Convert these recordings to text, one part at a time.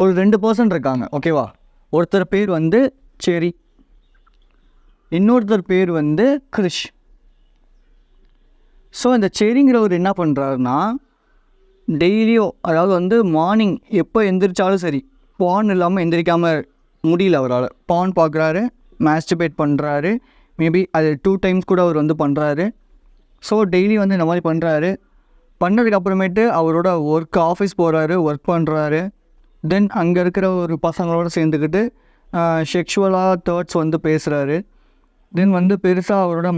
ஒரு 2% இருக்காங்க, ஓகேவா? ஒருத்தர் பேர் வந்து செரி, இன்னொருத்தர் பேர் வந்து கிறிஷ். ஸோ இந்த செரிங்கிறவர் என்ன பண்ணுறாருன்னா, டெய்லியும் அதாவது வந்து மார்னிங் எப்போ எந்திரிச்சாலும் சரி, பான் இல்லாமல் எந்திரிக்காமல் முடியல அவரால். பான் பார்க்குறாரு, மாஸ்டிபேட் பண்ணுறாரு, மேபி அது 2 டைம்ஸ் கூட அவர் வந்து பண்ணுறாரு. ஸோ டெய்லி வந்து இந்த மாதிரி பண்ணுறாரு. பண்ணதுக்கப்புறமேட்டு அவரோட ஆஃபீஸ் போகிறாரு, ஒர்க் பண்ணுறாரு. தென் அங்கே இருக்கிற ஒரு பசங்களோடு சேர்ந்துக்கிட்டு செக்ஷுவலாக தேர்ட்ஸ் வந்து பேசுகிறாரு. தென் வந்து பெருசாக அவரோட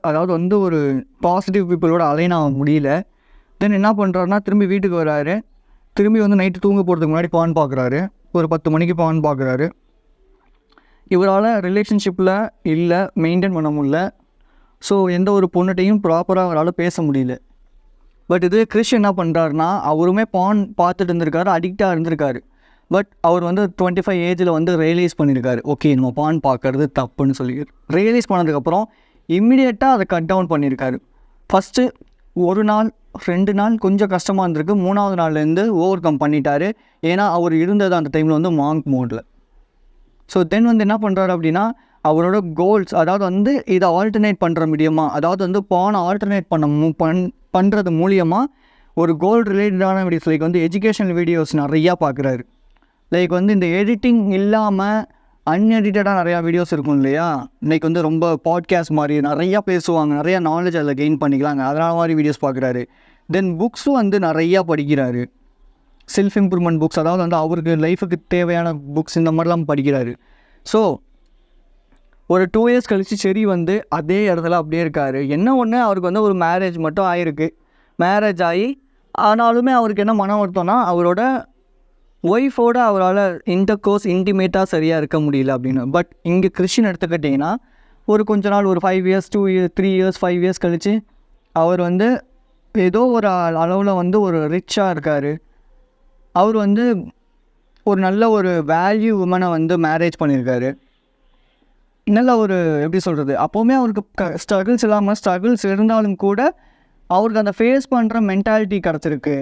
அதாவது வந்து ஒரு பாசிட்டிவ் பீப்புளோட அலைன் ஆக முடியல. தென் என்ன பண்ணுறாருனா, திரும்பி வீட்டுக்கு வராரு. திரும்பி வந்து நைட்டு தூங்க போகிறதுக்கு முன்னாடி பான் பார்க்குறாரு. ஒரு 10 மணிக்கு பான் பார்க்குறாரு. இவரால் ரிலேஷன்ஷிப்பில் இல்லை, மெயின்டைன் பண்ண முடியல. ஸோ எந்த ஒரு பொண்ணுகிட்டையும் ப்ராப்பராக அவரால் பேச முடியல. பட் இது கிறிஷ் என்ன பண்ணுறாருனா, அவருமே பான் பார்த்துட்டு இருந்திருக்காரு, அடிக்டாக இருந்திருக்காரு. பட் அவர் வந்து 25 ஏஜில் வந்து ரியலைஸ் பண்ணியிருக்காரு, ஓகே நம்ம பான் பார்க்கறது தப்புன்னு சொல்லி. ரியலைஸ் பண்ணதுக்கப்புறம் இம்மிடியேட்டாக அதை கட் டவுன் பண்ணியிருக்காரு. ஃபஸ்ட்டு 1 நாள் 2 நாள் கொஞ்சம் கஷ்டமாக இருந்திருக்கு. 3ஆவது நாள்லேருந்து ஓவர் கம் பண்ணிட்டார். ஏன்னா அவர் இருந்தது அந்த டைமில் வந்து மாங்க் மோடில். ஸோ தென் வந்து என்ன பண்ணுறாரு அப்படின்னா, அவரோட கோல்ஸ், அதாவது வந்து இதை ஆல்டர்னேட் பண்ணுற மீடியமாக, அதாவது வந்து பானை ஆல்டர்னேட் பண்ணுறது மூலியமாக ஒரு கோல் ரிலேட்டடான வீடியோஸ், லைக் வந்து எஜுகேஷனல் வீடியோஸ் நிறையா பார்க்குறாரு. லைக் வந்து இந்த எடிட்டிங் இல்லாமல் அன்எடிட்டடாக நிறையா வீடியோஸ் இருக்கும் இல்லையா, லைக் வந்து ரொம்ப பாட்காஸ்ட் மாதிரி நிறையா பேசுவாங்க, நிறையா நாலேஜ் அதில் கெயின் பண்ணிக்கலாங்க, அதனால் மாதிரி வீடியோஸ் பார்க்குறாரு. தென் புக்ஸும் வந்து நிறையா படிக்கிறாரு, செல்ஃப் இம்ப்ரூவ்மெண்ட் புக்ஸ், அதாவது வந்து அவருக்கு லைஃபுக்கு தேவையான புக்ஸ் இந்த மாதிரிலாம் படிக்கிறாரு. ஸோ ஒரு 2 இயர்ஸ் கழித்து செரி வந்து அதே இடத்துல அப்படியே இருக்கார். என்ன ஒன்று, அவருக்கு வந்து ஒரு மேரேஜ் மட்டும் ஆகிருக்கு. மேரேஜ் ஆகி ஆனாலுமே அவருக்கு என்ன மன வருத்தம்னா, அவரோட ஒய்ஃபோட அவரால் இன்டிமேட்டாக சரியாக இருக்க முடியல அப்படின்னு. பட் இங்கே கிறிஸ்டின் எடுத்துக்கிட்டிங்கன்னா, ஒரு கொஞ்ச நாள், ஒரு 5 இயர்ஸ் 2 இயர்ஸ் 3 இயர்ஸ் 5 இயர்ஸ் கழித்து அவர் வந்து ஏதோ ஒரு அளவில் வந்து ஒரு ரிச்சாக இருக்கார். அவர் வந்து ஒரு நல்ல ஒரு வேல்யூ உமனை வந்து மேரேஜ் பண்ணியிருக்காரு. நல்ல ஒரு எப்படி சொல்கிறது, அப்போவுமே அவருக்கு ஸ்ட்ரகிள்ஸ் இல்லாமல், ஸ்ட்ரகிள்ஸ் இருந்தாலும் கூட அவருக்கு அந்த ஃபேஸ் பண்ணுற மென்டாலிட்டி கிடச்சிருக்கு.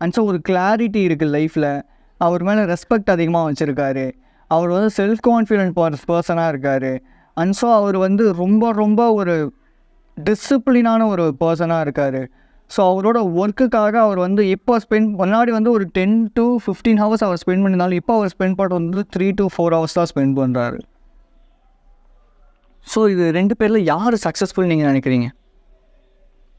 அண்ட் ஸோ ஒரு கிளாரிட்டி இருக்குது லைஃப்பில். அவர் மேலே ரெஸ்பெக்ட் அதிகமாக வச்சுருக்காரு. அவர் வந்து செல்ஃப் கான்ஃபிடென்ட் பர்சனாக இருக்கார். அண்ட் ஸோ அவர் வந்து ரொம்ப ரொம்ப ஒரு டிசிப்ளினான ஒரு பர்சனாக இருக்கார். ஸோ அவரோட ஒர்க்குக்காக அவர் வந்து இப்போ முன்னாடி வந்து ஒரு 10 to 15 ஹவர்ஸ் அவர் ஸ்பெண்ட் பண்ணியிருந்தாலும், இப்போ அவர் ஸ்பெண்ட் பண்ணுறது வந்து 3 to 4 ஹவர்ஸ் தான் ஸ்பெண்ட் பண்ணுறாரு. ஸோ இது 2 பேரில் யார் சக்ஸஸ்ஃபுல் நீங்கள் நினைக்கிறீங்க?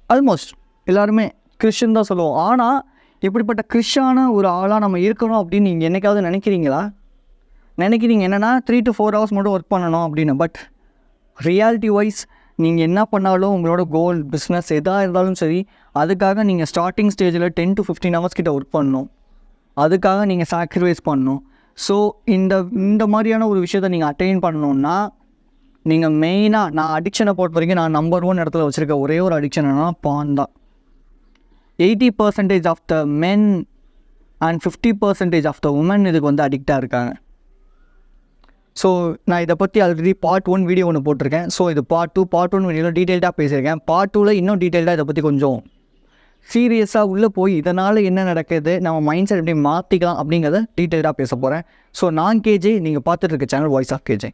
ஆல்மோஸ்ட் எல்லாருமே கிறிஸ்டின் தான் சொல்லுவோம். ஆனால் இப்படிப்பட்ட கிறிஸ்டான ஒரு ஆளாக நம்ம இருக்கணும் அப்படின்னு நீங்கள் என்றைக்காவது நினைக்கிறீங்களா? நினைக்கிறீங்க என்னென்னா 3 to 4 ஹவர்ஸ் மட்டும் ஒர்க் பண்ணணும் அப்படின்னு. பட் ரியாலிட்டி வைஸ் நீங்கள் என்ன பண்ணாலும் உங்களோட கோல், பிஸ்னஸ் எதாக இருந்தாலும் சரி, அதுக்காக நீங்கள் ஸ்டார்டிங் ஸ்டேஜில் 10 to 15 ஹவர்ஸ் கிட்ட ஒர்க் பண்ணணும். அதுக்காக நீங்கள் சாக்ரிஃபைஸ் பண்ணணும். ஸோ இந்த மாதிரியான ஒரு விஷயத்தை நீங்கள் அட்டைன் பண்ணணுன்னா, நீங்கள் மெயினாக, நான் அடிக்ஷனை பொறுத்த வரைக்கும் நான் நம்பர் 1 இடத்துல வச்சுருக்க ஒரே ஒரு அடிக்ஷன் என்னன்னா பான் தான். 80% of the men and 50% of the women இதுக்கு வந்து அடிக்டாக இருக்காங்க. ஸோ நான் இதை பற்றி ஆல்ரெடி பார்ட் 1 வீடியோ ஒன்று போட்டிருக்கேன். ஸோ இது பார்ட் 1 வீடியோவில் டீட்டெயில்டாக பேசியிருக்கேன். பார்ட் 2ல் இன்னும் டீட்டெயில்டாக இதை பற்றி கொஞ்சம் சீரியஸாக உள்ளே போய் இதனால் என்ன நடக்குது, நம்ம மைண்ட் செட் எப்படி மாற்றிக்கலாம் அப்படிங்கிறத டீட்டெயில்டாக பேச போகிறேன். ஸோ நான் கேஜே, நீங்கள் பார்த்துட்டு இருக்க channel voice of KJ.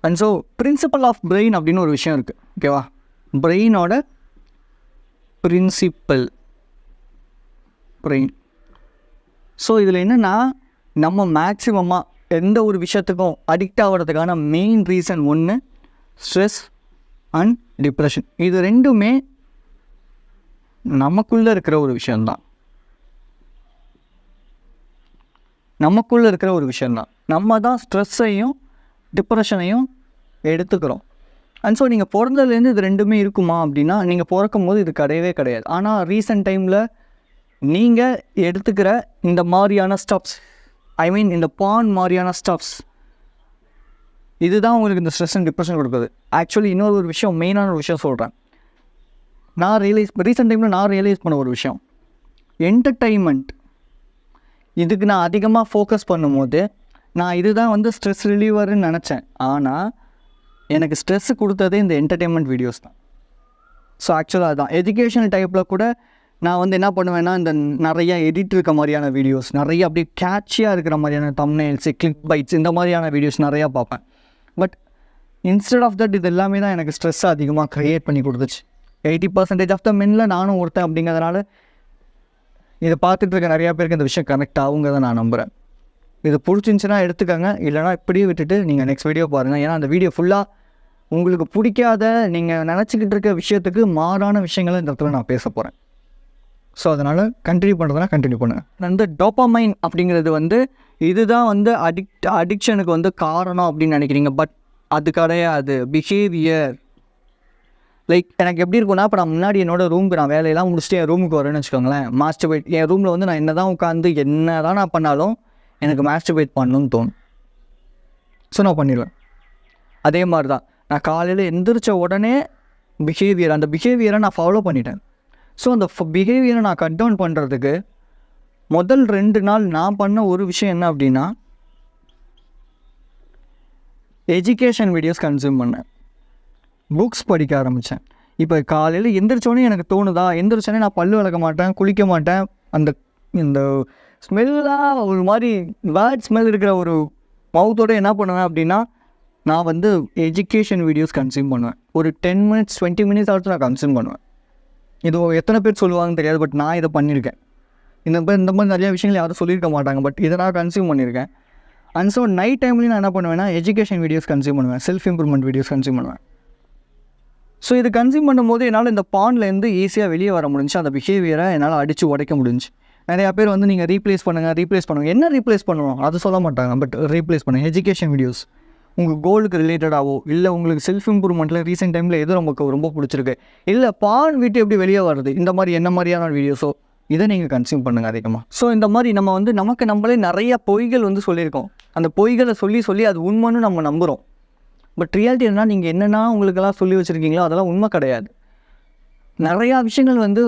And so principal of brain அப்படின்னு ஒரு விஷயம் இருக்குது, ஓகேவா? பிரெயினோட பிரின்சிபல் பிரெயின். ஸோ இதில் என்னென்னா, நம்ம மேக்ஸிமமாக எந்த ஒரு விஷயத்துக்கும் அடிக்ட் ஆகிறதுக்கான மெயின் ரீசன் ஒன்று ஸ்ட்ரெஸ் அண்ட் டிப்ரெஷன். இது ரெண்டுமே நமக்குள்ளே இருக்கிற ஒரு விஷயந்தான். நமக்குள்ளே இருக்கிற ஒரு விஷயந்தான். நம்ம தான் ஸ்ட்ரெஸ்ஸையும் டிப்ரெஷனையும் எடுத்துக்கிறோம். அண்ட் ஸோ நீங்கள் பிறந்ததுலேருந்து இது ரெண்டுமே இருக்குமா அப்படின்னா, நீங்கள் பிறக்கும் போது இது கிடையவே கிடையாது. ஆனால் ரீசெண்ட் டைமில் நீங்கள் எடுத்துக்கிற இந்த மாதிரியான ஸ்டப்ஸ், இந்த பான் மாதிரியான ஸ்டப்ஸ், இதுதான் உங்களுக்கு இந்த ஸ்ட்ரெஸ் அண்ட் டிப்ரெஷன் கொடுக்குது. ஆக்சுவலி இன்னொரு ஒரு விஷயம், மெயினான ஒரு விஷயம் சொல்கிறேன். ரீசெண்ட் டைமில் நான் ரியலைஸ் பண்ண ஒரு விஷயம், என்டர்டெயின்மெண்ட். இதுக்கு நான் அதிகமாக ஃபோக்கஸ் பண்ணும்போது நான் இதுதான் வந்து ஸ்ட்ரெஸ் ரிலீவர்னு நினச்சேன். ஆனால் எனக்கு ஸ்ட்ரெஸ்ஸு கொடுத்ததே இந்த என்டர்டெயின்மெண்ட் வீடியோஸ் தான். ஸோ ஆக்சுவலாக அதுதான் எஜுகேஷனல் டைப்பில் கூட நான் வந்து என்ன பண்ணுவேன்னா, இந்த நிறையா எடிட் இருக்க மாதிரியான வீடியோஸ், நிறைய அப்படியே கேட்சியாக இருக்கிற மாதிரியான தம்ப்நெயில்ஸ், கிளிக் பைட்ஸ் இந்த மாதிரியான வீடியோஸ் நிறையா பார்ப்பேன். பட் இன்ஸ்டெட் ஆஃப் தட் இது எல்லாமே தான் எனக்கு ஸ்ட்ரெஸ் அதிகமாக க்ரியேட் பண்ணி கொடுத்துச்சு. 80% ஆஃப் த மென்னில் நானும் ஒருத்தன் அப்படிங்கிறதுனால இதை பார்த்துட்டு இருக்க நிறையா பேருக்கு இந்த விஷயம் கனெக்ட் ஆகுங்கிறத நான் நம்புகிறேன். இது பிடிச்சிருந்துச்சின்னா எடுத்துக்கோங்க, இல்லைனா இப்படியே விட்டுட்டு நீங்கள் நெக்ஸ்ட் வீடியோ பாருங்கள். ஏன்னா அந்த வீடியோ ஃபுல்லாக உங்களுக்கு பிடிக்காத நீங்கள் நினச்சிக்கிட்டு இருக்க விஷயத்துக்கு மாறான விஷயங்களை இந்த இடத்துல நான் பேச போகிறேன். ஸோ அதனால் கண்டினியூ பண்ணுறதுனா கண்டினியூ பண்ணுங்கள். வந்து டோபமைன் அப்படிங்கிறது வந்து இதுதான் வந்து அடிக்ஷனுக்கு வந்து காரணம் அப்படின்னு நினைக்கிறீங்க. பட் அது கிடையாது. பிஹேவியர் லைக் எனக்கு எப்படி இருக்கும்னா, இப்போ நான் முன்னாடி என்னோட ரூமுக்கு நான் வேலையெல்லாம் முடிச்சுட்டு என் ரூமுக்கு வரேன்னு வச்சுக்கோங்களேன். மாஸ்டர்பேட் என் ரூமில் வந்து நான் என்ன தான் உட்காந்து என்ன தான் நான் பண்ணாலும் எனக்கு மாஸ்டர்பேட் பண்ணணும்னு தோணும். ஸோ நான் பண்ணிடுவேன். அதே மாதிரி தான் நான் காலையில் எந்திரிச்ச உடனே அந்த பிஹேவியரை நான் ஃபாலோ பண்ணிட்டேன். ஸோ அந்த பிஹேவியரை நான் கட் டவுன் பண்ணுறதுக்கு முதல் 2 நாள் நான் பண்ண ஒரு விஷயம் என்ன அப்படின்னா, எஜுகேஷன் வீடியோஸ் கன்சியூம் பண்ணேன், புக்ஸ் படிக்க ஆரம்பித்தேன். இப்போ காலையில் எந்திரிச்சோடனே எனக்கு தோணுதா, எந்திரிச்சோடனே நான் பல்லு விளக்க மாட்டேன், குளிக்க மாட்டேன். இந்த ஸ்மெல்லாக ஒரு மாதிரி பேட் ஸ்மெல் இருக்கிற ஒரு மவுத்தோடு என்ன பண்ணுவேன் அப்படின்னா, நான் வந்து எஜுகேஷன் வீடியோஸ் கன்சியூம் பண்ணுவேன். ஒரு 10 minutes 20 minutes ஆச்சும் நான் கன்சியூம் பண்ணுவேன். இது எத்தனை பேர் சொல்லுவாங்கன்னு தெரியாது, பட் நான் இதை பண்ணியிருக்கேன். இந்த மாதிரி நிறையா விஷயங்கள் யாரும் சொல்லியிருக்க மாட்டாங்க, பட் இதை நான் கன்சியூம் பண்ணியிருக்கேன். அண்ட் ஸோ நைட் டைம்லேயும் நான் என்ன பண்ணுவேன்னா, எஜுகேஷன் வீடியோஸ் கன்சியூம் பண்ணுவேன், செல்ஃப் இம்ப்ரூவ்மெண்ட் வீடியோஸ் கன்சியூம் பண்ணுவேன். ஸோ இது கன்சியூம் பண்ணும்போது என்னால் இந்த பாண்ட்லேருந்து ஈஸியாக வெளியே வர முடிஞ்சு. அந்த பிஹேவியரை என்னால் அடித்து உடைக்க முடிஞ்சு. நிறையா பேர் வந்து நீங்கள் ரீப்ளேஸ் பண்ணுங்கள். என்ன ரீப்ளேஸ் பண்ணணும் அது சொல்ல மாட்டாங்க, பட் ரீப்ளேஸ் பண்ணுங்கள். எஜுகேஷன் வீடியோஸ் உங்கள் கோலுக்கு ரிலேட்டடாகவோ, இல்லை உங்களுக்கு செல்ஃப் இம்ப்ரூவ்மெண்ட்டில் ரீசெண்ட் டைமில் எது நமக்கு ரொம்ப பிடிச்சிருக்கு, இல்லை பான் விட்டு எப்படி வெளியே வருது, இந்த மாதிரி என்ன மாதிரியான வீடியோஸோ இதை நீங்கள் கன்சியூம் பண்ணுங்கள் அதிகமாக. ஸோ இந்த மாதிரி நம்ம வந்து நமக்கு நம்மளே நிறையா பொய்கள் வந்து சொல்லியிருக்கோம். அந்த பொய்களை சொல்லி அது உண்மைன்னு நம்ம நம்புகிறோம். பட் ரியாலிட்டி என்னன்னா, நீங்கள் என்னென்னா உங்களுக்கெல்லாம் சொல்லி வச்சுருக்கீங்களோ அதெல்லாம் உண்மை கிடையாது. நிறையா விஷயங்கள் வந்து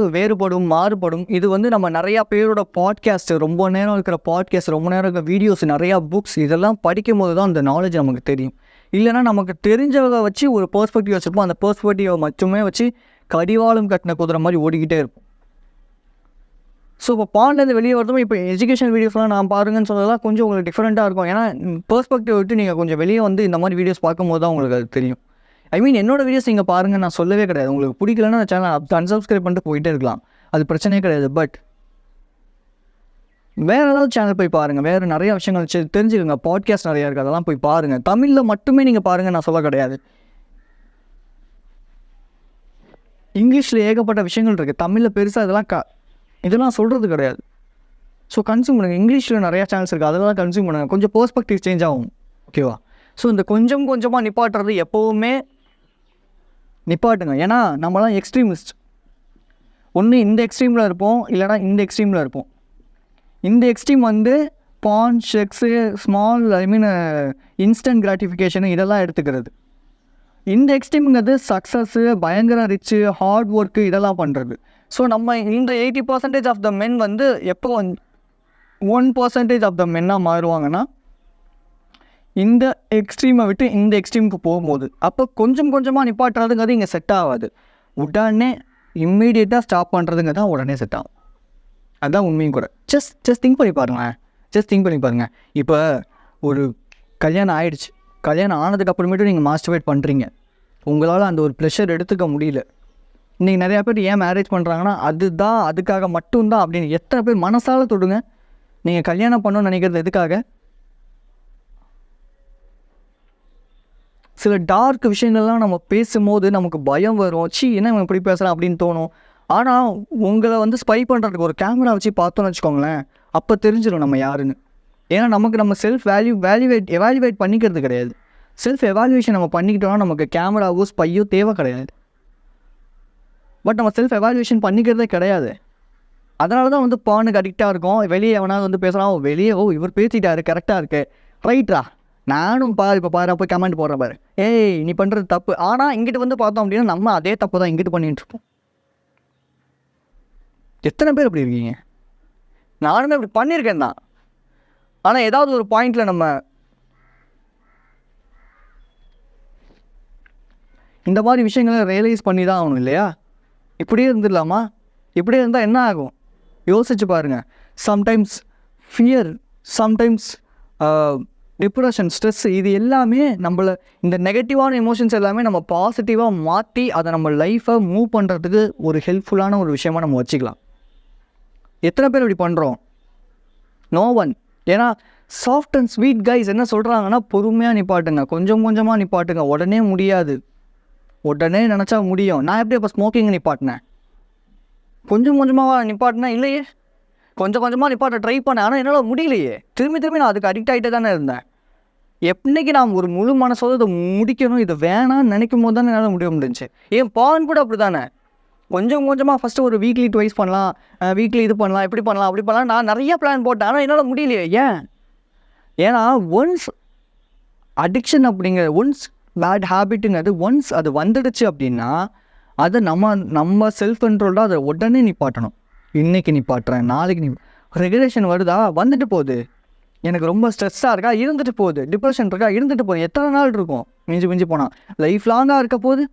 மாறுபடும். இது வந்து நம்ம நிறையா பேரோட பாட்காஸ்ட்டு, ரொம்ப நேரம் இருக்கிற பாட்காஸ்ட், ரொம்ப நேரம் இருக்கிற வீடியோஸ், நிறையா புக்ஸ் இதெல்லாம் படிக்கும் போது தான் அந்த நாலேஜ் நமக்கு தெரியும். இல்லைனா நமக்கு தெரிஞ்சவங்க வச்சு ஒரு பெர்ஸ்பெக்டிவ் வச்சுருப்போம். அந்த பெர்ஸ்பெக்டிவை மட்டுமே வச்சு கடிவாளம் கட்டின குதிரை மாதிரி ஓடிக்கிட்டே இருப்போம். ஸோ இப்போ பாண்ட்லேருந்து வெளியே வரதும் இப்போ எஜுகேஷன் வீடியோஸ்லாம் நான் பாருங்கன்னு சொன்னதெல்லாம் கொஞ்சம் உங்களுக்கு டிஃப்ரெண்ட்டாக இருக்கும். ஏன்னா பெர்ஸ்பெக்டிவ் விட்டு நீங்கள் கொஞ்சம் வெளியே வந்து இந்த மாதிரி வீடியோஸ் பார்க்கும்போது தான் உங்களுக்கு அது தெரியும். என்னோடய வீடியோஸ் நீங்கள் பாருங்கள், நான் சொல்லவே கிடையாது. உங்களுக்கு பிடிக்கலன்னா அந்த சேனல் அன்சப்ஸ்கிரைப் பண்ணிட்டு போயிட்டே இருக்கலாம், அது பிரச்சனையே கிடையாது. பட் வேறு ஏதாவது சேனல் போய் பாருங்கள், வேறு நிறையா விஷயங்கள் தெரிஞ்சுக்கோங்க. பாட்காஸ்ட் நிறையா இருக்குது, அதெல்லாம் போய் பாருங்கள். தமிழில் மட்டுமே நீங்கள் பாருங்கள், நான் சொல்ல கிடையாது. இங்கிலீஷில் ஏகப்பட்ட விஷயங்கள் இருக்குது, தமிழில் பெருசாக இதெல்லாம் சொல்கிறது கிடையாது. ஸோ கன்சியூம் பண்ணுங்கள். இங்கிலீஷில் நிறையா சேனல்ஸ் இருக்குது, அதெல்லாம் கன்சியூம் பண்ணுங்கள். கொஞ்சம் பெர்ஸ்பெக்டிவ் சேஞ்ச் ஆகும், ஓகேவா? ஸோ இந்த கொஞ்சமாக நிப்பாட்டுறது எப்போவுமே நிப்பாட்டுங்க. ஏன்னா நம்மளாம் எக்ஸ்ட்ரீமிஸ்ட். ஒன்று இந்த எக்ஸ்ட்ரீமில் இருப்போம், இல்லைனா இந்த எக்ஸ்ட்ரீமில் இருப்போம். இந்த எக்ஸ்ட்ரீம் வந்து பான், செக்ஸு, ஸ்மால் இன்ஸ்டன்ட் கிராட்டிஃபிகேஷனு இதெல்லாம் எடுத்துக்கிறது. இந்த எக்ஸ்ட்ரீம்ங்கிறது சக்ஸஸ்ஸு, பயங்கர ரிச்சு, ஹார்ட் ஒர்க்கு இதெல்லாம் பண்ணுறது. ஸோ நம்ம இந்த 80% ஆஃப் த மென் வந்து எப்போ 1% ஆஃப் த மென்னாக மாறுவாங்கன்னா, இந்த எக்ஸ்ட்ரீமை விட்டு இந்த எக்ஸ்ட்ரீமுக்கு போகும்போது. அப்போ கொஞ்சமாக நிப்பாட்டுறதுங்கிறது இங்கே செட் ஆகாது. உடனே இம்மீடியட்டாக ஸ்டாப் பண்ணுறதுங்க தான் உடனே செட் ஆகும். அதுதான் உண்மையும் கூட. ஜஸ்ட் திங்க் பண்ணி பாருங்கள். இப்போ ஒரு கல்யாணம் ஆகிடுச்சு, கல்யாணம் ஆனதுக்கப்புறமேட்டு நீங்கள் மாஸ்டர்பேட் பண்ணுறீங்க, உங்களால் அந்த ஒரு ப்ளஷர் எடுத்துக்க முடியல. இன்றைக்கி நிறையா பேர் ஏன் மேரேஜ் பண்ணுறாங்கன்னா, அதுக்காக மட்டும்தான் அப்படின்னு. எத்தனை பேர் மனசால் தொடுங்க, நீங்கள் கல்யாணம் பண்ணணும்னு நினைக்கிறது எதுக்காக? சில டார்க் விஷயங்கள்லாம் நம்ம பேசும்போது நமக்கு பயம் வரும். என்ன நம்ம இப்படி பேசுகிறேன் அப்படின்னு தோணும். ஆனால் உங்களை வந்து ஸ்பை பண்ணுறதுக்கு ஒரு கேமரா வச்சு பார்த்தோன்னு வச்சுக்கோங்களேன், அப்போ தெரிஞ்சிடும் நம்ம யாருன்னு. ஏன்னா நம்ம செல்ஃப் எவாலுவேட் பண்ணிக்கிறது கிடையாது. செல்ஃப் எவாலுவேஷன் நம்ம பண்ணிக்கிட்டோம்னா நமக்கு கேமராவோ ஸ்பையோ தேவை கிடையாது. பட் நம்ம செல்ஃப் எவாலுவேஷன் பண்ணிக்கிறதே கிடையாது. அதனால தான் வந்து பானுக்கு அடிக்டாக இருக்கும். வெளியே எவனாவது வந்து பேசுகிறான், வெளியே இவர் பேசிட்டாரு கரெக்டாக இருக்கு, ரைட்ரா நானும் இப்போ போய் கமெண்ட் போடுறேன் பாரு, ஏய் நீ பண்ணுறது தப்பு. ஆனால் இங்கிட்டு வந்து பார்த்தோம் அப்படின்னா நம்ம அதே தப்பு தான் இங்கிட்டு பண்ணிகிட்ருப்போம். எத்தனை பேர் இப்படி இருக்கீங்க? நானுமே இப்படி பண்ணியிருக்கேன் தான். ஆனால் ஏதாவது ஒரு பாயிண்டில் நம்ம இந்த மாதிரி விஷயங்களை ரியலைஸ் பண்ணி தான் ஆகணும் இல்லையா? இப்படியே இருந்துடலாமா? இப்படி இருந்தால் என்ன ஆகும் யோசிச்சு பாருங்கள். Sometimes fear, sometimes depression, stress, இது எல்லாமே நம்மளை இந்த நெகட்டிவான எமோஷன்ஸ் எல்லாமே நம்ம பாசிட்டிவாக மாற்றி அதை நம்ம லைஃப்பை மூவ் பண்ணுறதுக்கு ஒரு ஹெல்ப்ஃபுல்லான ஒரு விஷயமாக நம்ம வச்சுக்கலாம். எத்தனை பேர் இப்படி பண்ணுறோம்? No one. ஏன்னா சாஃப்ட் அண்ட் ஸ்வீட் கைஸ் என்ன சொல்கிறாங்கன்னா, பொறுமையாக நிப்பாட்டுங்க, கொஞ்சம் கொஞ்சமாக நிப்பாட்டுங்க. உடனே முடியாது, உடனே நினச்சா முடியும். நான் எப்படி அப்போ ஸ்மோக்கிங் நிப்பாட்டினேன்? கொஞ்சம் கொஞ்சமாக நிப்பாட்டினா இல்லையே, கொஞ்சம் கொஞ்சமாக நிப்பாட்ட ட்ரை பண்ணேன். ஆனால் என்னால் முடியலையே. திரும்பி நான் அதுக்கு அடிக்ட் ஆகிட்டே தானே இருந்தேன். எப்படிக்கு நான் ஒரு முழு மனசோடு இதை முடிக்கணும், இதை வேணான்னு நினைக்கும் போது தானே என்னால் முடிய முடிஞ்சிச்சு. ஏன் பான் கூட அப்படி தானே, கொஞ்சம் கொஞ்சமாக ஃபஸ்ட்டு ஒரு வீக்லி ட்வைஸ் பண்ணலாம், வீக்லி இது பண்ணலாம், இப்படி பண்ணலாம், அப்படி பண்ணலாம். நான் நிறைய பிளான் போட்டேன், ஆனால் என்னால் முடியலையே. ஏன்னா ஒன்ஸ் அடிக்ஷன் அப்படிங்கிற, ஒன்ஸ் பேட் ஹேபிட்டுங்கிறது ஒன்ஸ் அது வந்துடுச்சு அப்படின்னா அதை நம்ம செல்ஃப் கண்ட்ரோல்டாக அதை உடனே நிப்பாட்டணும். இன்றைக்கி நிப்பாட்டுறேன், நாளைக்கு ரெகுலேஷன் வருதா, வந்துட்டு போகுது. எனக்கு ரொம்ப ஸ்ட்ரெஸ்ஸாக இருக்கா, இருந்துட்டு போகுது. டிப்ரெஷன் இருக்கா, இருந்துட்டு போகுது. எத்தனை நாள் இருக்கும்? மிஞ்சி போனால் லைஃப் லாங்காக இருக்க போகுது.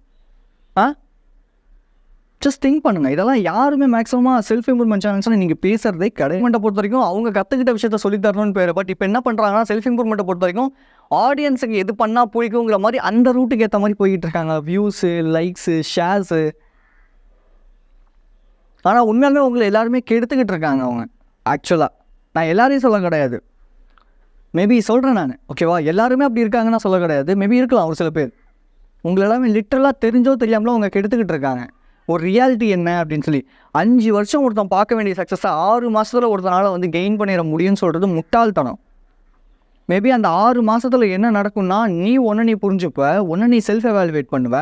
ஜஸ்ட் திங்க் பண்ணுங்கள். இதெல்லாம் யாருமே மேக்ஸிமமாக செல்ஃப் இம்ப்ரூவ்மெண்ட் சேனல்ஸ்னால் நீங்கள் பேசுகிறதே கிடையாது. பொறுத்த வரைக்கும் அவங்க கற்றுக்கிட்ட விஷயத்த சொல்லித்தரணும்னு பேர். பட் இப்போ என்ன பண்ணுறாங்கன்னா, செல்ஃப் இம்ப்ரூவ்மெண்ட்டை பொறுத்த வரைக்கும் ஆடியன்ஸுக்கு எது பண்ணால் பிடிக்குங்கிற மாதிரி அந்த ரூட்டுக்கு ஏற்ற மாதிரி போய்கிட்டு இருக்காங்க. Views, likes, shares. ஆனால் உண்மையாலுமே உங்களை எல்லாருமே கெடுத்துக்கிட்டு இருக்காங்க அவங்க. ஆக்சுவலாக நான் எல்லாரையும் சொல்ல கிடையாது, மேபி சொல்கிறேன் நான், ஓகேவா? எல்லாருமே அப்படி இருக்காங்கன்னா சொல்ல கிடையாது, மேபி இருக்கலாம் ஒரு சில பேர். உங்களை எல்லாமே லிட்டரலாக தெரிஞ்சோ தெரியாமலோ அவங்க கெடுத்துக்கிட்டு இருக்காங்க. ஒரு ரியாலிட்டி என்ன அப்படின்னு சொல்லி 5 வருஷம் ஒருத்தன் பார்க்க வேண்டிய சக்ஸஸை 6 மாதத்தில் ஒருத்தனால் வந்து கெயின் பண்ணிட முடியும்னு சொல்கிறது முட்டாள்தனம். மேபி அந்த 6 மாதத்தில் என்ன நடக்கும்னா, நீ புரிஞ்சுப்ப, நீ செல்ஃப் எவாலுவேட் பண்ணுவ,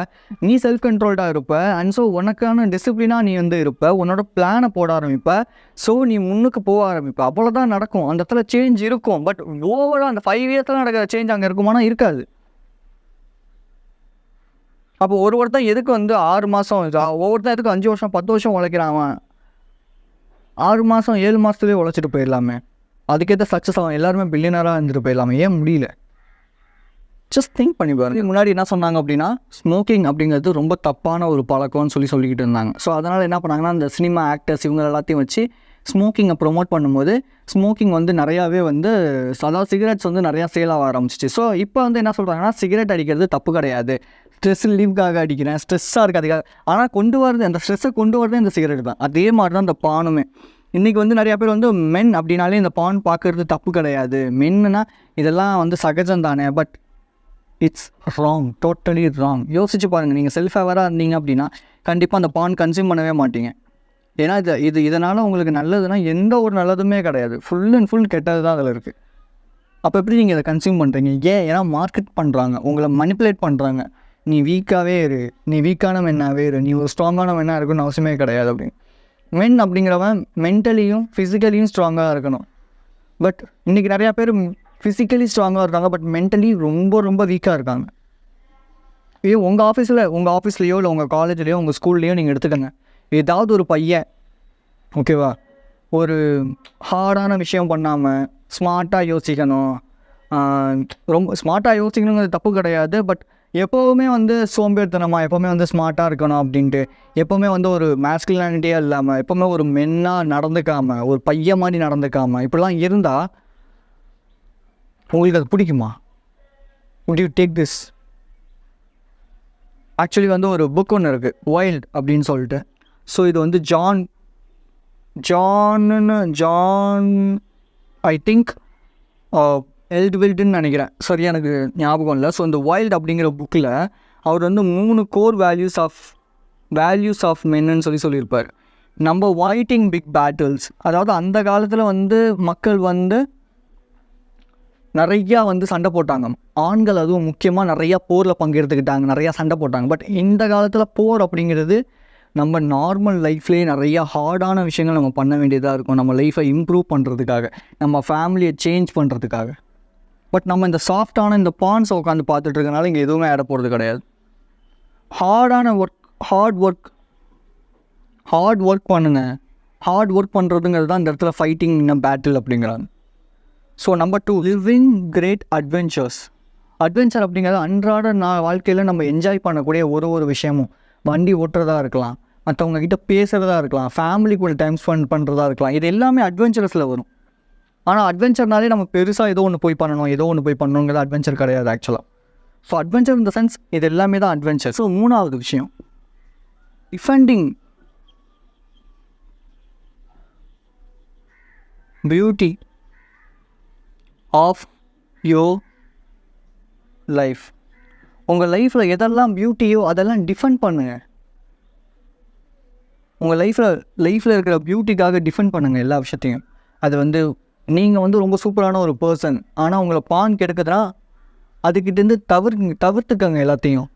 நீ செல்ஃப் கண்ட்ரோல்டாக இருப்ப. அண்ட் ஸோ உனக்கான டிசிப்ளினாக நீ வந்து இருப்ப, உன்னோட பிளானை போட ஆரம்பிப்ப. ஸோ நீ முன்னுக்கு போக ஆரம்பிப்ப. அவ்வளோதான் நடக்கும். அந்த இடத்துல சேஞ்ச் இருக்கும். பட் ஓவராக அந்த 5 இயர்ஸில் நடக்கிற சேஞ்ச் அங்கே இருக்குமானா இருக்காது. அப்போ ஒருத்தன் எதுக்கு வந்து 6 மாதம், ஒவ்வொருத்தன் எதுக்கு 5 வருஷம் 10 வருஷம் உழைக்கிறான்? 6 மாதம் 7 மாதத்துலேயே உழைச்சிட்டு போயிடலாமே. அதுக்கேற்ற சக்ஸஸ் ஆகும், எல்லாருமே பில்லியனராக இருந்துட்டு போயிடலாமே. ஏன் முடியல? ஜஸ்ட் திங்க் பண்ணி பாருங்க. முன்னாடி என்ன சொன்னாங்க அப்படின்னா, ஸ்மோக்கிங் அப்படிங்கிறது ரொம்ப தப்பான ஒரு பழக்கம்னு சொல்லிக்கிட்டு இருந்தாங்க. ஸோ அதனால் என்ன பண்ணாங்கன்னா, இந்த சினிமா ஆக்டர்ஸ் இவங்க எல்லாத்தையும் வச்சு ஸ்மோக்கிங்கை ப்ரொமோட் பண்ணும்போது ஸ்மோக்கிங் வந்து நிறையாவே வந்து, அதாவது சிகரெட்ஸ் வந்து நிறையா சேல் ஆக ஆரம்பிச்சிச்சு. ஸோ இப்போ வந்து என்ன சொல்கிறாங்கன்னா, சிகரெட் அடிக்கிறது தப்பு கிடையாது, ஸ்ட்ரெஸ் ரிலீஃப்காக அடிக்கிறேன், ஸ்ட்ரெஸ்ஸாக இருக்குது அதுக்காக. ஆனால் கொண்டு வரது, அந்த ஸ்ட்ரெஸ்ஸை கொண்டு வரதே இந்த சிகரெட் தான். அதே மாதிரி தான் இந்த பானுமே. இன்றைக்கி வந்து நிறையா பேர் வந்து மென் அப்படின்னாலே இந்த பான் பார்க்குறது தப்பு கிடையாது, மென்னுனா இதெல்லாம் வந்து சகஜம் தானே. But it's wrong, totally wrong. யோசிச்சு பாருங்கள். நீங்கள் செல்ஃப் அவேராக இருந்தீங்க அப்படின்னா கண்டிப்பாக அந்த பான் கன்சியூம் பண்ணவே மாட்டீங்க. ஏன்னா இதனால் உங்களுக்கு நல்லதுன்னா எந்த ஒரு நல்லதுமே கிடையாது. ஃபுல் அண்ட் ஃபுல் கெட்டது தான் அதில் இருக்குது. அப்போ எப்படி நீங்கள் இதை கன்சியூம் பண்ணுறீங்க? ஏன்னா மார்க்கெட் பண்ணுறாங்க, உங்களை மனிப்புலேட் பண்ணுறாங்க. நீ வீக்காகவே இரு, நீ வீக்கான மென்னாகவே இரு, நீ ஒரு ஸ்ட்ராங்கான மென்னாக இருக்குன்னு அவசியமே கிடையாது அப்படின்னு. மென் அப்படிங்கிறவன் மென்டலியும் ஃபிசிக்கலியும் ஸ்ட்ராங்காக இருக்கணும். பட் இன்றைக்கி நிறையா பேர் ஃபிசிக்கலி ஸ்ட்ராங்காக இருக்காங்க, பட் மென்டலி ரொம்ப ரொம்ப வீக்காக இருக்காங்க. உங்கள் ஆஃபீஸ்லேயோ இல்லை உங்கள் காலேஜ்லேயோ உங்கள் ஸ்கூல்லையோ நீங்கள் எடுத்துக்கோங்க. ஏதாவது ஒரு பையன், ஓகேவா, ஒரு ஹார்டான விஷயம் பண்ணாமல் ஸ்மார்ட்டாக யோசிக்கணும். ரொம்ப ஸ்மார்ட்டாக யோசிக்கணுங்கிறது தப்பு கிடையாது. பட் எப்போவுமே வந்து சோம்பேறித்தனமாக, எப்போவுமே வந்து ஸ்மார்ட்டாக இருக்கணும் அப்படின்ட்டு, எப்போவுமே வந்து ஒரு மேஸ்குலானிட்டியாக இல்லாமல், எப்போவுமே ஒரு மென்னாக நடந்துக்காமல், ஒரு பையன் மாதிரி நடந்துக்காமல் இப்படிலாம் இருந்தால் உங்களுக்கு அது பிடிக்குமா? would you take this? Actually வந்து ஒரு புக் ஒன்று இருக்குது, வைல்ட் அப்படின்னு சொல்லிட்டு. ஸோ இது வந்து ஜான் ஐ திங்க் எல்ட்வில்டுன்னு நினைக்கிறேன், சரியா எனக்கு ஞாபகம் இல்லை. ஸோ இந்த வைல்ட் அப்படிங்கிற புக்கில் அவர் வந்து 3 கோர் வேல்யூஸ் ஆஃப் மென்னு சொல்லியிருப்பார். Number fighting big battles. அதாவது அந்த காலத்தில் வந்து மக்கள் வந்து நிறையா வந்து சண்டை போட்டாங்க. ஆண்கள் அதுவும் முக்கியமாக நிறையா போரில் பங்கெடுத்துக்கிட்டாங்க, நிறையா சண்டை போட்டாங்க. பட் இந்த காலத்தில் போர் அப்படிங்கிறது நம்ம நார்மல் லைஃப்லேயே நிறையா ஹார்டான விஷயங்கள் நம்ம பண்ண வேண்டியதாக இருக்கும், நம்ம லைஃப்பை இம்ப்ரூவ் பண்ணுறதுக்காக, நம்ம ஃபேமிலியை சேஞ்ச் பண்ணுறதுக்காக. பட் நம்ம இந்த சாஃப்டான இந்த பான்ஸை உட்காந்து பார்த்துட்டு இருக்கனால இங்கே எதுவுமே ஆட போகிறது கிடையாது. ஹார்ட் ஒர்க் பண்ணுங்கள். ஹார்ட் ஒர்க் பண்ணுறதுங்கிறது தான் இந்த இடத்துல ஃபைட்டிங் இன் பேட்டில் அப்படிங்கிறாங்க. So number 2, living great adventures. Adventure அப்படிங்கிறது அன்றாட வாழ்க்கையில் நம்ம என்ஜாய் பண்ணக்கூடிய ஒரு விஷயமும், வண்டி ஓட்டுறதா இருக்கலாம், மற்றவங்க கிட்ட பேசுகிறதா இருக்கலாம், ஃபேமிலி கூட டைம் ஸ்பெண்ட் பண்ணுறதா இருக்கலாம். இது எல்லாமே அட்வென்ச்சரஸில் வரும். ஆனால் அட்வென்ச்சர்னாலே நம்ம பெருசாக ஏதோ ஒன்று போய் பண்ணணுங்கிறது அட்வென்ச்சர் கிடையாது ஆக்சுவலாக. So adventure in the sense இது எல்லாமே தான் அட்வென்ச்சர். ஸோ 3வது விஷயம், defending beauty of your life. உங்கள் லைஃப்பில் எதெல்லாம் பியூட்டியோ அதெல்லாம் டிஃபெண்ட் பண்ணுங்கள். உங்கள் லைஃப்பில் இருக்கிற பியூட்டிக்காக டிஃபெண்ட் பண்ணுங்கள் எல்லா விஷயத்தையும். அது நீங்கள் ரொம்ப சூப்பரான ஒரு பர்சன், ஆனால் உங்களை பான் கெடுக்குதுன்னா அதுக்கிட்டேருந்து தவிர்த்துக்கங்க. எல்லாத்தையும்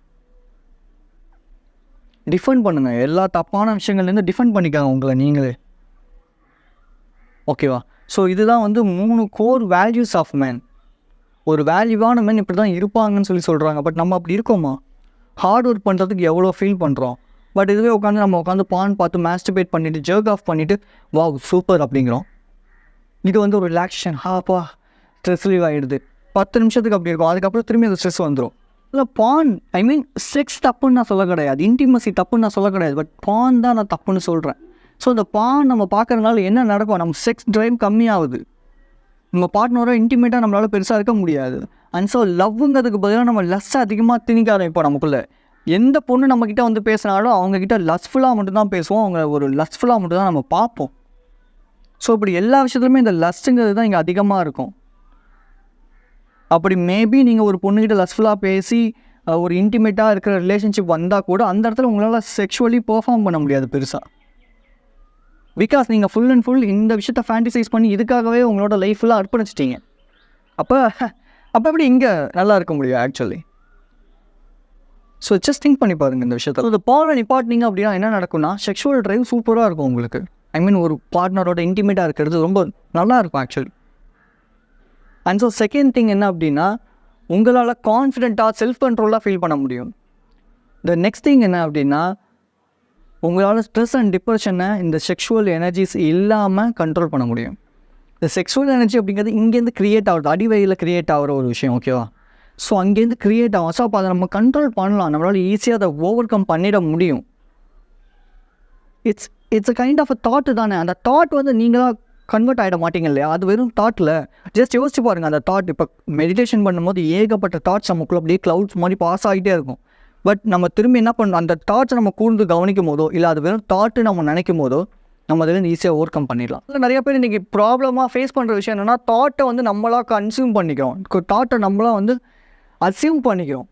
டிஃபெண்ட் பண்ணுங்கள். எல்லா தப்பான விஷயங்கள்லேருந்து டிஃபெண்ட் பண்ணிக்காங்க உங்களை நீங்களே. ஓகேவா? ஸோ இதுதான் 3 கோர் வேல்யூஸ் ஆஃப் மேன். ஒரு வேல்யூவான மேன் இப்படி தான் இருப்பாங்கன்னு சொல்கிறாங்க. பட் நம்ம அப்படி இருக்கோமா? ஹார்ட் ஒர்க் பண்ணுறதுக்கு எவ்வளோ ஃபீல் பண்ணுறோம். பட் இதுவே நம்ம உட்காந்து பான் பார்த்து மாஸ்டர்பேட் பண்ணிவிட்டு ஜர்க் ஆஃப் பண்ணிவிட்டு வாவ் சூப்பர் அப்படிங்கிறோம். இது ஒரு ரிலாக்ஸேஷன். ஹாப்பா ஸ்ட்ரெஸ் ரிலீவ் ஆகிடுது. 10 நிமிஷத்துக்கு அப்படி இருக்கும். அதுக்கப்புறம் திரும்பி அந்த ஸ்ட்ரெஸ் வந்துடும். இல்லை பான் செக்ஸ் தப்புன்னு நான் சொல்ல கிடையாது, இன்டிமசி தப்புன்னு நான் சொல்ல கிடையாது. பட் பான் தான் நான் தப்புன்னு சொல்கிறேன். ஸோ இந்த பான் நம்ம பார்க்குறதுனால என்ன நடக்கும்? நம்ம செக்ஸ் ட்ரைவ் கம்மியாகுது. நம்ம பார்ட்னரோட இன்டிமேட்டாக நம்மளால் பெருசாக இருக்க முடியாது. அண்ட் ஸோ லவ்ங்கிறதுக்கு பதிலாக நம்ம லஸ்ட் அதிகமாக திணிக்க ஆரம்பிப்போம் நமக்குள்ளே. எந்த பொண்ணு நம்மக்கிட்ட பேசினாலும் அவங்கக்கிட்ட லஸ்ட்ஃபுல்லாக மட்டும்தான் பேசுவோம். அவங்க ஒரு லஸ்ட்ஃபுல்லாக மட்டும்தான் நம்ம பார்ப்போம். ஸோ இப்படி எல்லா விஷயத்துலையுமே இந்த லஸ்ட்டுங்கிறது தான் இங்கே அதிகமாக இருக்கும். அப்படி மேபி நீங்கள் ஒரு பொண்ணுக்கிட்ட லஸ்ட்ஃபுல்லாக பேசி ஒரு இன்டிமேட்டாக இருக்கிற ரிலேஷன்ஷிப் வந்தால் கூட அந்த இடத்துல உங்களால் செக்ஷுவலி பெர்ஃபார்ம் பண்ண முடியாது பெருசாக. பிகாஸ் நீங்கள் ஃபுல் அண்ட் ஃபுல் இந்த விஷயத்த ஃபேண்டிசைஸ் பண்ணி இதுக்காகவே உங்களோட லைஃப்லாம் அர்ப்பணிச்சிட்டிங்க. அப்போ எப்படி இங்கே நல்லா இருக்க முடியும் ஆக்சுவலி? ஸோ ஜஸ்ட் திங்க் பண்ணி பாருங்கள் இந்த விஷயத்தை. இந்த பானை நிப்பாட்டினீங்க அப்படின்னா என்ன நடக்கும்னா, செக்ஷுவல் ட்ரைவ் சூப்பராக இருக்கும் உங்களுக்கு. ஒரு பார்ட்னரோட இன்டிமேட்டாக இருக்கிறது ரொம்ப நல்லா இருக்கும் actually. And so second thing என்ன அப்படின்னா, உங்களால் கான்ஃபிடென்ட்டாக செல்ஃப் கண்ட்ரோலாக ஃபீல் பண்ண முடியும். த நெக்ஸ்ட் திங் என்ன அப்படின்னா, உங்களால் ஸ்ட்ரெஸ் அண்ட் டிப்ரெஷனை இந்த செக்ஷுவல் எனர்ஜிஸ் இல்லாமல் கண்ட்ரோல் பண்ண முடியும். இந்த செக்ஷுவல் எனர்ஜி அப்படிங்கிறது இங்கேருந்து க்ரியேட் ஆகுது, அடிவயிறில் க்ரியேட் ஆகிற ஒரு விஷயம். ஓகேவா? ஸோ அங்கேருந்து க்ரியேட் ஆகும். ஸோ அப்போ அதை நம்ம கண்ட்ரோல் பண்ணலாம். நம்மளால் ஈஸியாக அதை ஓவர் கம் பண்ணிட முடியும். It's a kind of a thought தானே. அந்த தாட் நீங்களாக கன்வெர்ட் ஆகிட மாட்டீங்க இல்லையா? அது வெறும் தாட்டில் ஜஸ்ட் யோசிச்சு பாருங்கள். அந்த தாட் இப்போ மெடிடேஷன் பண்ணும்போது ஏகப்பட்ட தாட்ஸ் நமக்குள்ளே அப்படியே க்ளவுட்ஸ் மாதிரி பாஸ் ஆகிட்டே இருக்கும். பட் நம்ம திரும்பி என்ன பண்ணணும், அந்த தாட்ஸை நம்ம கூர்ந்து கவனிக்கும் போதோ இல்லை அது வெறும் தாட்டு நம்ம நினைக்கும் போதோ நம்ம அதில் ஈஸியாக ஓவர் கம் பண்ணிடலாம். இல்லை நிறைய பேர் இன்றைக்கி ப்ராப்ளமாக ஃபேஸ் பண்ணுற விஷயம் என்னென்னா, தாட்டை நம்மளாக கன்சியூம் பண்ணிக்கிறோம். தாட்டை நம்மளாக அசியூம் பண்ணிக்கிறோம்,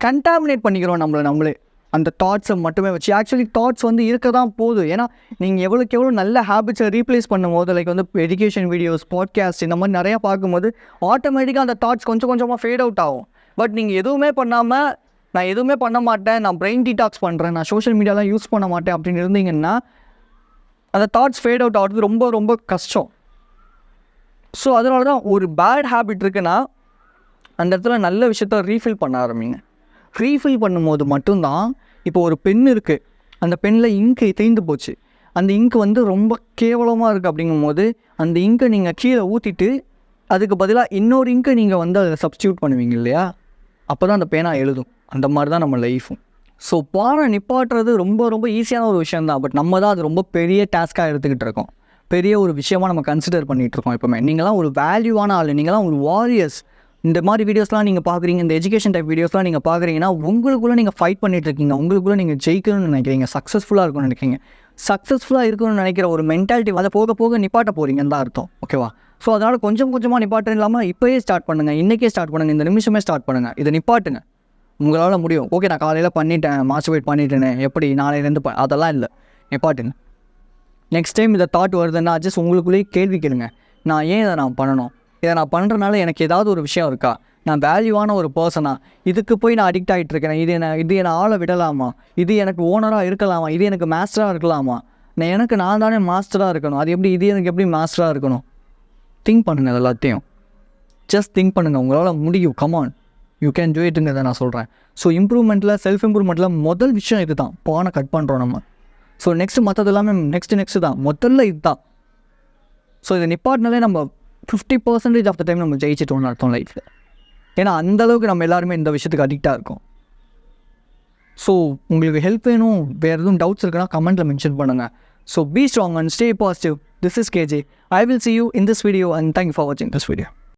கண்டாமினேட் பண்ணிக்கிறோம் நம்மளே அந்த தாட்ஸை மட்டுமே வச்சு. ஆக்சுவலி தாட்ஸ் இருக்க தான் போகுது. ஏன்னா நீங்கள் எவ்வளோக்கு எவ்வளோ நல்ல ஹேபிட்ஸை ரீப்ளேஸ் பண்ணும்போது, லைக் எஜுகேஷன் வீடியோஸ், பாட்காஸ்ட் இந்த மாதிரி நிறையா பார்க்கும்போது ஆட்டோமேட்டிக்காக அந்த தாட்ஸ் கொஞ்சம் கொஞ்சமாக ஃபேட் அவுட் ஆகும். பட் நீங்கள் எதுவுமே பண்ணாமல், நான் எதுவுமே பண்ண மாட்டேன், நான் பிரெயின் டீடாக்ஸ் பண்ணுறேன், நான் சோஷியல் மீடியாலாம் யூஸ் பண்ண மாட்டேன் அப்படின்னு இருந்தீங்கன்னா அந்த தாட்ஸ் ஃபேட் அவுட் ஆகிறது ரொம்ப ரொம்ப கஷ்டம். ஸோ அதனால தான் ஒரு பேட் ஹேபிட் இருக்குன்னா அந்த இடத்துல நல்ல விஷயத்த ரீஃபில் பண்ண ஆரம்பிங்க. ரீஃபில் பண்ணும்போது மட்டும்தான், இப்போ ஒரு பென் இருக்குது, அந்த பென்னில் இங்கு தேய்ந்து போச்சு, அந்த இங்கு ரொம்ப கேவலமாக இருக்குது அப்படிங்கும்போது அந்த இங்கை நீங்கள் கீழே ஊற்றிட்டு அதுக்கு பதிலாக இன்னொரு இங்கை நீங்கள் அதை சப்ஸ்டியூட் பண்ணுவீங்க இல்லையா? அப்போ தான் அந்த பேனா எழுதும். அந்த மாதிரி தான் நம்ம லைஃபும். ஸோ பானை நிப்பாட்டுறது ரொம்ப ரொம்ப ஈஸியான ஒரு விஷயந்தான். பட் நம்ம தான் அது ரொம்ப பெரிய டாஸ்க்காக எடுத்துக்கிட்டு இருக்கோம், பெரிய ஒரு விஷயமாக நம்ம கன்சிடர் பண்ணிகிட்ருக்கோம். எப்போவுமே நீங்களாம் ஒரு வேல்யூவான ஆள், நீங்களாம் ஒரு வாரியர்ஸ். இந்த மாதிரி வீடியோஸ்லாம் நீங்கள் பார்க்குறீங்க, இந்த எஜுகேஷன் டைப் வீடியோஸ்லாம் நீங்கள் பார்க்குறீங்கன்னா உங்களுக்குள்ளே நீங்கள் ஃபைட் பண்ணிகிட்ருக்கீங்க, உங்களுக்குள்ளே நீங்கள் ஜெயிக்கணும்னு நினைக்கிறீங்க, சக்ஸஸ்ஃபுல்லாக இருக்கணும்னு நினைக்கிறீங்க. சக்ஸஸ்ஃபுல்லாக இருக்கணும்னு நினைக்கிற ஒரு மென்டாலிட்டி அதை போக போக நிப்பாட்ட போகிறீங்கன்னு தான் அர்த்தம். ஓகேவா? ஸோ அதனால் கொஞ்சம் கொஞ்சமாக நிப்பாட்டம் இல்லாமல் இப்போயே ஸ்டார்ட் பண்ணுங்கள், இன்றைக்கே ஸ்டார்ட் பண்ணுங்கள், இந்த நிமிஷமே ஸ்டார்ட் பண்ணுங்கள். இதை நிப்பாட்டுங்க, உங்களால் முடியும். ஓகே, நான் காலையில் பண்ணிட்டேன், மாஸ்டர்பேட் பண்ணிட்டேனே, எப்படி நாளையிலேருந்து அதெல்லாம் இல்லை, நிப்பாட்டுங்க. நெக்ஸ்ட் டைம் இந்த தாட் வருதுன்னா ஜஸ்ட் உங்களுக்குள்ளேயே கேள்வி கேளுங்க, நான் ஏன் இதை நான் பண்ணணும், இதை நான் பண்ணுறதுனால எனக்கு ஏதாவது ஒரு விஷயம் இருக்கா, நான் வேல்யூவான ஒரு பர்சனா, இதுக்கு போய் நான் அடிக்ட் ஆகிட்டு இருக்கேன், இது என்னை ஆளை விடலாமா, இது எனக்கு ஓனராக இருக்கலாமா, இது எனக்கு மாஸ்டராக இருக்கலாமா, நான் தானே மாஸ்டராக இருக்கணும், அது எப்படி இது எனக்கு எப்படி மாஸ்டராக இருக்கணும்? திங்க் பண்ணுங்கள், எல்லாத்தையும் ஜஸ்ட் திங்க் பண்ணுங்கள். உங்களால் முடியும், கமான், யூ கேன் டூ இட்டுங்கிறத நான் சொல்கிறேன். ஸோ இம்ப்ரூவ்மெண்ட்டில், செல்ஃப் இம்ப்ரூவ்மெண்ட்டில் முதல் விஷயம் இது தான், பானை கட் பண்ணுறோம் நம்ம. ஸோ நெக்ஸ்ட்டு மற்றது எல்லாமே நெக்ஸ்ட்டு தான், முதல்ல இது தான். ஸோ இதை நிப்பாட்டினாலே நம்ம 50% ஆஃப் த டைம் நம்ம ஜெயிச்சிட்டோம்னு அர்த்தம் லைஃப்பில். ஏன்னா அந்தளவுக்கு நம்ம எல்லாருமே இந்த விஷயத்துக்கு அடிக்டாக இருக்கோம். ஸோ உங்களுக்கு ஹெல்ப் வேணும், வேறு எதுவும் டவுட்ஸ் இருக்குன்னா கமெண்ட்டில் மென்ஷன் பண்ணுங்கள். So be strong and stay positive. This is KJ. I will see you in this video and thank you for watching this video.